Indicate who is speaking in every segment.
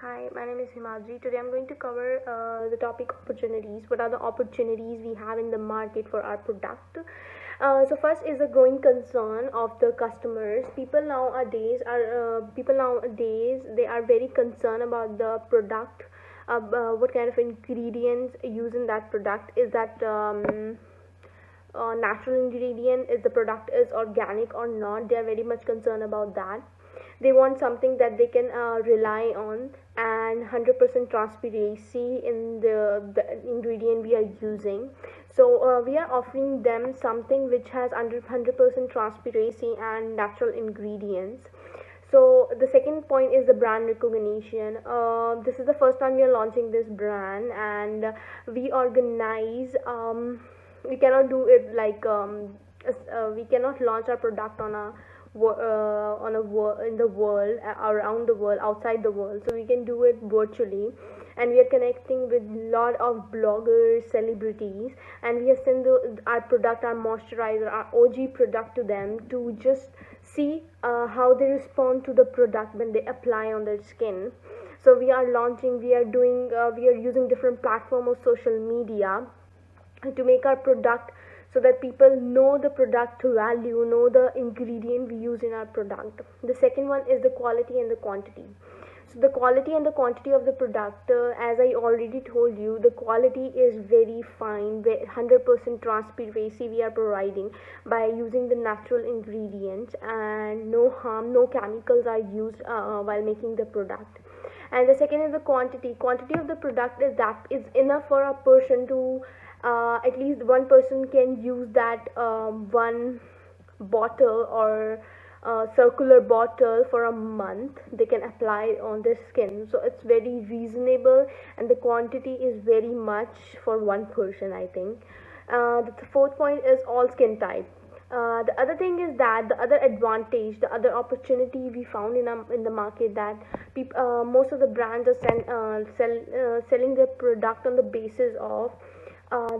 Speaker 1: Hi, my name is Himadri. Today I'm going to cover the topic opportunities. What are the opportunities we have in the market for our product? So first is the growing concern of the customers. People nowadays they are very concerned about the product. What kind of ingredients used in that product? Is that natural ingredient? Is the product is organic or not? They are very much concerned about that. They want something that they can rely on, and 100% transparency in the ingredient we are using. So we are offering them something which has under 100% transparency and natural ingredients. So the second point is the brand recognition. This is the first time we are launching this brand, and we organize. We cannot do it like we cannot launch our product in the world, around the world, outside the world. So we can do it virtually, and we are connecting with lot of bloggers, celebrities, and we have sent our product, our moisturizer, our OG product to them to just see how they respond to the product when they apply on their skin. So we are launching, we are using different platform of social media to make our product so that people know the product value, know the ingredient we use in our product. The second one is the quality and the quantity. So the quality and the quantity of the product, as I already told you, the quality is very fine. 100% transparency we are providing by using the natural ingredients, and no harm, no chemicals are used while making the product. And the second is the quantity of the product is that is enough for a person to at least one person can use that one bottle or circular bottle for a month. They can apply it on their skin, so it's very reasonable, and the quantity is very much for one person, I think. The fourth point is all skin type. The other thing is that the other advantage, the other opportunity we found in the market, that most of the brands are selling their product on the basis of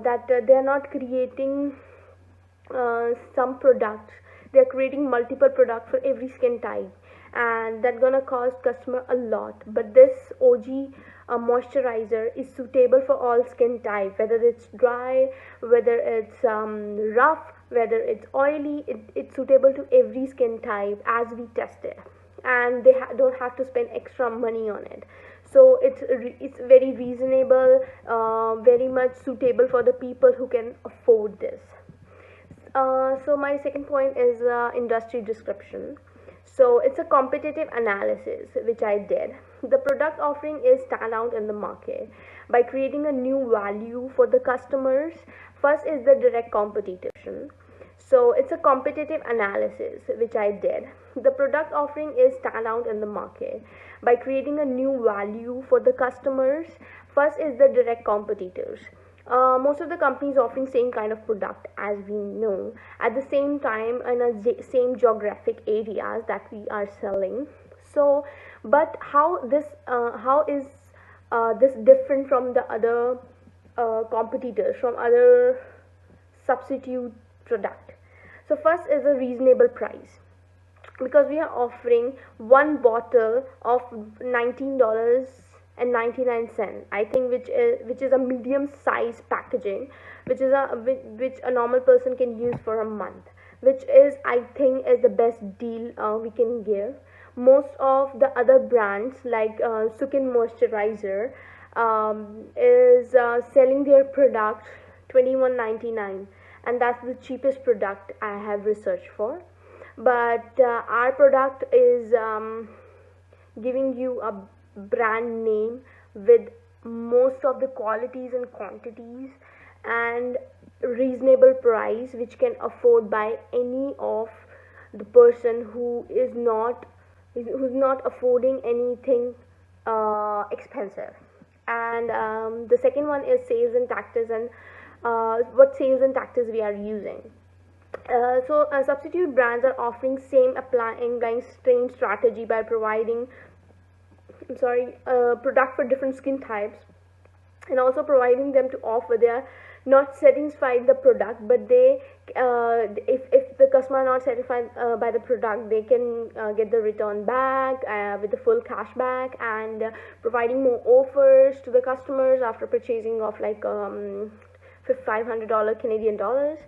Speaker 1: that they are not creating some products. They are creating multiple products for every skin type, and that's gonna cost customer a lot. But this OG moisturizer is suitable for all skin type, whether it's dry, whether it's rough, whether it's oily. It's suitable to every skin type as we tested, and they don't have to spend extra money on it. So it's very reasonable, very much suitable for the people who can afford this. So my second point is industry description. So it's a competitive analysis which I did. The product offering is stand out in the market by creating a new value for the customers. First is the direct competition. So it's a competitive analysis which I did. The product offering is stand out in the market by creating a new value for the customers. First is the direct competitors. Most of the companies offering same kind of product as we know, at the same time in a same geographic areas that we are selling. So but how is this different from the other competitors, from other substitute product? So first is a reasonable price, because we are offering one bottle of $19.99, I think, which is a medium size packaging, which a normal person can use for a month, which is, I think, is the best deal we can give. Most of the other brands like Sukin moisturizer is selling their product 21.99, and that's the cheapest product I have researched for. But our product is giving you a brand name with most of the qualities and quantities, and reasonable price which can afford by any of the person who's not affording anything expensive. And the second one is sales and tactics, and what sales and tactics we are using. So substitute brands are offering same applying same strategy by providing, I'm sorry, product for different skin types, and also providing them to offer their not satisfied the product, but they if the customer are not satisfied by the product, they can get the return back with the full cash back, and providing more offers to the customers after purchasing of like $500 Canadian dollars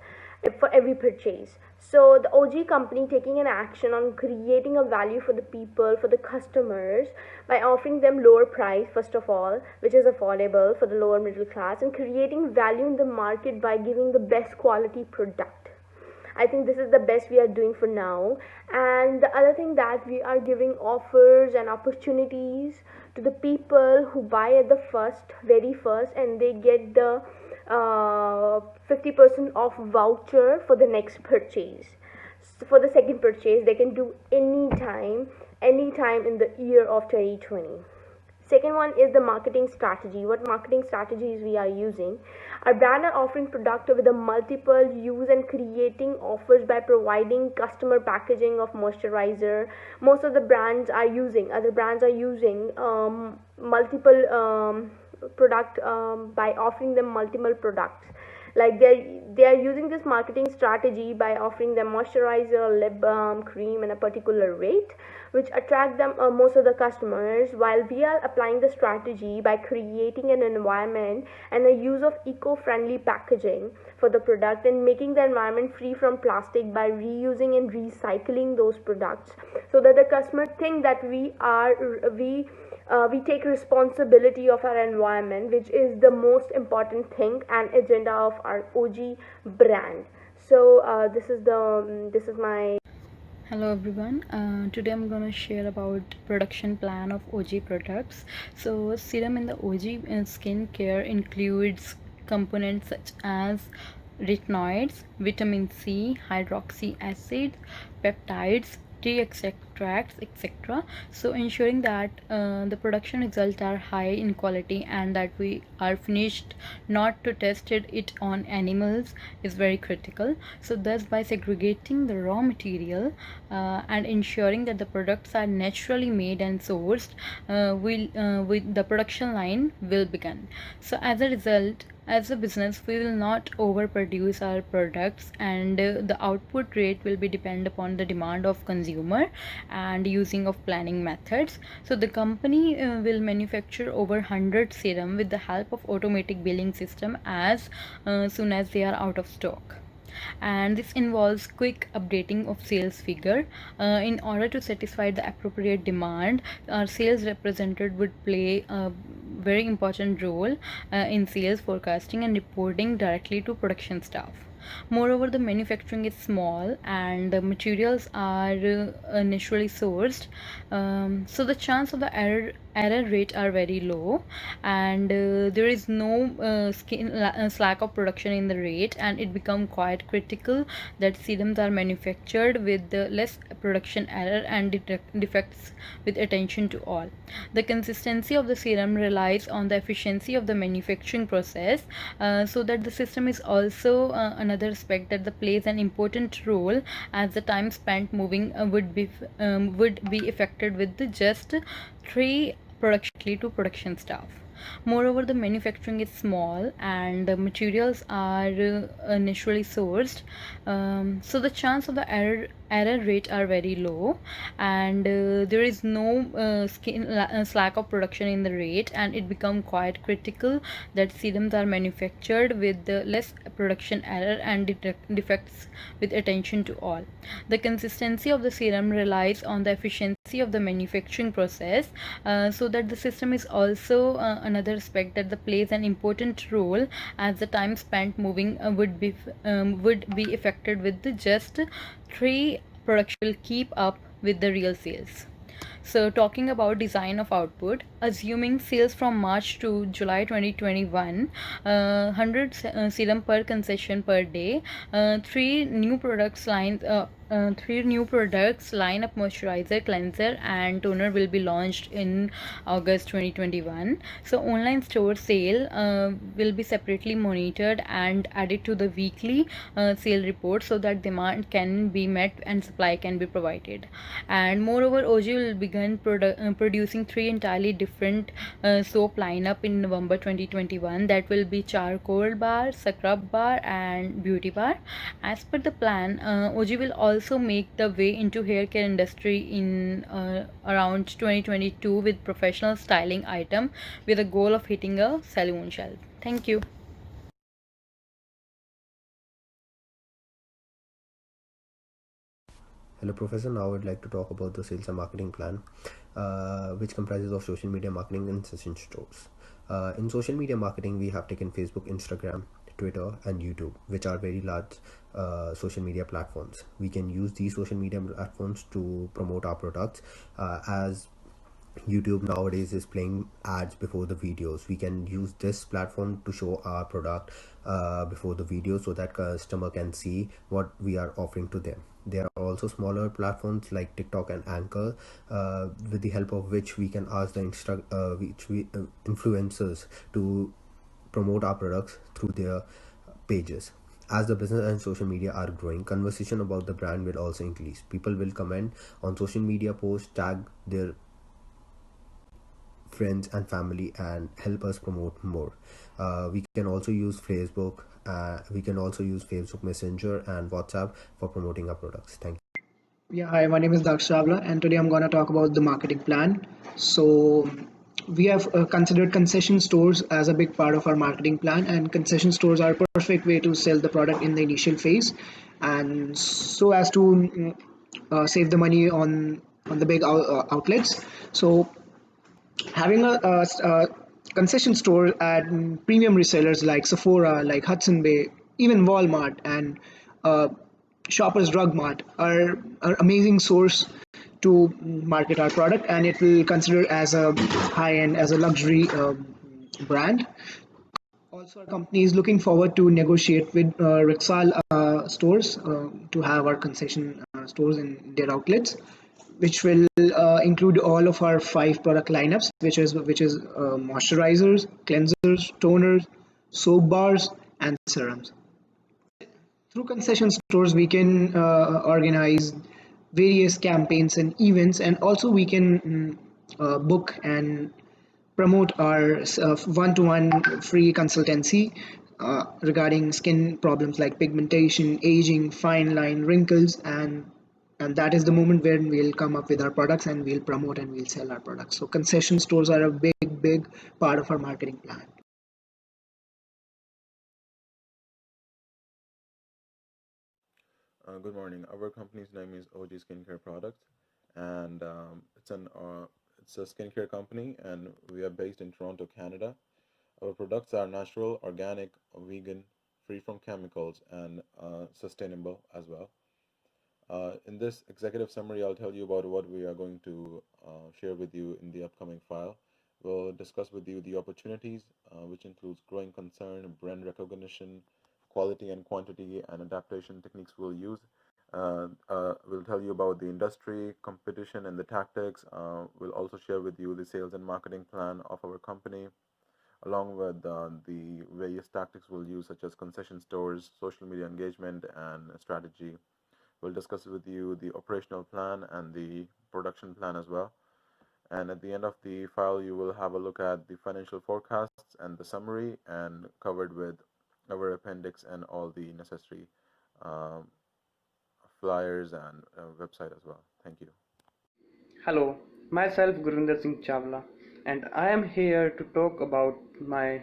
Speaker 1: for every purchase. So the OG company taking an action on creating a value for the people, for the customers, by offering them lower price first of all, which is affordable for the lower middle class, and creating value in the market by giving the best quality product. I think this is the best we are doing for now. And the other thing that we are giving offers and opportunities to the people who buy at the very first, and they get the 50% off voucher for the next purchase. So for the second purchase, they can do anytime in the year of 2020. Second one is the marketing strategy. What marketing strategies we are using? Our brand are offering product with a multiple use and creating offers by providing customer packaging of moisturizer. Most of the brands are using, other brands are using multiple product by offering them multiple products. Like they are using this marketing strategy by offering them moisturizer, lip balm, cream in a particular rate, which attract them most of the customers, while we are applying the strategy by creating an environment and the use of eco-friendly packaging for the product, and making the environment free from plastic by reusing and recycling those products, so that the customer think that we take responsibility of our environment, which is the most important thing and agenda of our OG brand. So this is my.
Speaker 2: Hello everyone. Today I'm gonna share about production plan of OG products. So serum in the OG skincare includes components such as retinoids, vitamin C, hydroxy acid, peptides, tea extracts, etc. So ensuring that the production results are high in quality and that we are finished not to test it on animals is very critical. So thus by segregating the raw material and ensuring that the products are naturally made and sourced, with the production line will begin. So as a result, as a business, we will not overproduce our products, and the output rate will be depend upon the demand of consumer and using of planning methods. So the company will manufacture over 100 serum with the help of automatic billing system as soon as they are out of stock. And this involves quick updating of sales figure in order to satisfy the appropriate demand. Our sales representative would play a very important role in sales forecasting and reporting directly to production staff. Moreover, the manufacturing is small and the materials are naturally sourced, so the chance of the error rate are very low, and there is no slack of production in the rate, and it become quite critical that serums are manufactured with less production error and defects with attention to all. The consistency of the serum relies on the efficiency of the manufacturing process, so that the system is also another aspect that the plays an important role, as the time spent moving would be affected with just 3 production to production staff. Moreover, the manufacturing is small and the materials are naturally sourced, so the chance of the error rate are very low, and there is no slack of production in the rate, and it become quite critical that serums are manufactured with less production error and defects with attention to all. The consistency of the serum relies on the efficiency of the manufacturing process, so that the system is also another aspect that the plays an important role, as the time spent moving would be affected with just 3 production will keep up with the real sales. So talking about design of output, assuming sales from March to July 2021, 100 serum per concession per day, 3 new products lines three new products lineup: moisturizer, cleanser, and toner will be launched in August 2021. So online store sale will be separately monitored and added to the weekly sale report so that demand can be met and supply can be provided. And moreover, OG will begin producing three entirely different soap lineup in November 2021. That will be charcoal bar, scrub bar, and beauty bar. As per the plan, OG will also make the way into hair care industry in around 2022 with professional styling item with a goal of hitting a salon shelf. Thank you.
Speaker 3: Hello, Professor. Now I would like to talk about the sales and marketing plan, which comprises of social media marketing and session stores. In social media marketing, we have taken Facebook, Instagram, Twitter, and YouTube, which are very large social media platforms. We can use these social media platforms to promote our products, as YouTube nowadays is playing ads before the videos. We can use this platform to show our product before the video so that customer can see what we are offering to them. There are also smaller platforms like TikTok and Anchor, with the help of which we can ask the influencers to promote our products through their pages. As the business and social media are growing, conversation about the brand will also increase. People will comment on social media posts, tag their friends and family, and help us promote more. We can also use Facebook. We can also use Facebook Messenger and WhatsApp for promoting our products. Thank you.
Speaker 4: Yeah, hi, my name is Daksh Chavla, and today I'm going to talk about the marketing plan. So, we have considered concession stores as a big part of our marketing plan, and concession stores are a perfect way to sell the product in the initial phase, and so as to save the money on the big outlets. So, having a concession store at premium resellers like Sephora, like Hudson Bay, even Walmart and uh, Shoppers Drug Mart are amazing source to market our product, and it will consider as a high end, as a luxury brand. Also, our company is looking forward to negotiate with Rexall stores to have our concession stores in their outlets, which will include all of our five product lineups, which is moisturizers, cleansers, toners, soap bars, and serums. Through concession stores, we can organize various campaigns and events, and also we can book and promote our one-to-one free consultancy regarding skin problems like pigmentation, aging, fine line, wrinkles, and that is the moment when we'll come up with our products and we'll promote and we'll sell our products. So concession stores are a big part of our marketing plan.
Speaker 5: Good morning. Our company's name is OG Skincare Products, and it's a skincare company, and we are based in Toronto, Canada. Our products are natural, organic, vegan, free from chemicals, and sustainable as well. In this executive summary, I'll tell you about what we are going to share with you in the upcoming file. We'll discuss with you the opportunities, which includes growing concern, brand recognition, quality and quantity, and adaptation techniques we'll use. We'll tell you about the industry, competition, and the tactics. We'll also share with you the sales and marketing plan of our company, along with the various tactics we'll use, such as concession stores, social media engagement, and strategy. We'll discuss with you the operational plan and the production plan as well. And at the end of the file, you will have a look at the financial forecasts and the summary, and covered with our appendix and all the necessary um, flyers and website as well. Thank you.
Speaker 6: Hello, myself Gurinder Singh Chawla, and I am here to talk about my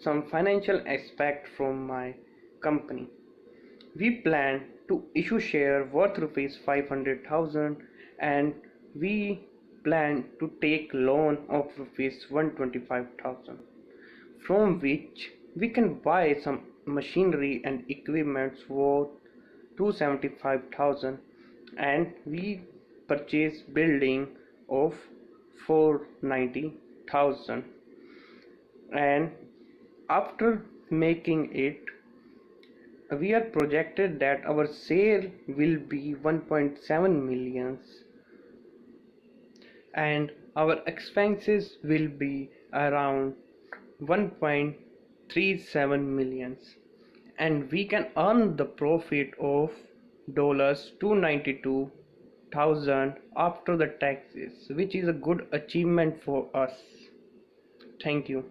Speaker 6: some financial aspect from my company. We plan to issue share worth rupees 500,000, and we plan to take loan of rupees 125,000, from which we can buy some machinery and equipments worth 275,000, and we purchase building of 490,000, and after making it we are projected that our sale will be 1.7 millions and our expenses will be around 1.37 millions, and we can earn the profit of $292,000 after the taxes, which is a good achievement for us. Thank you.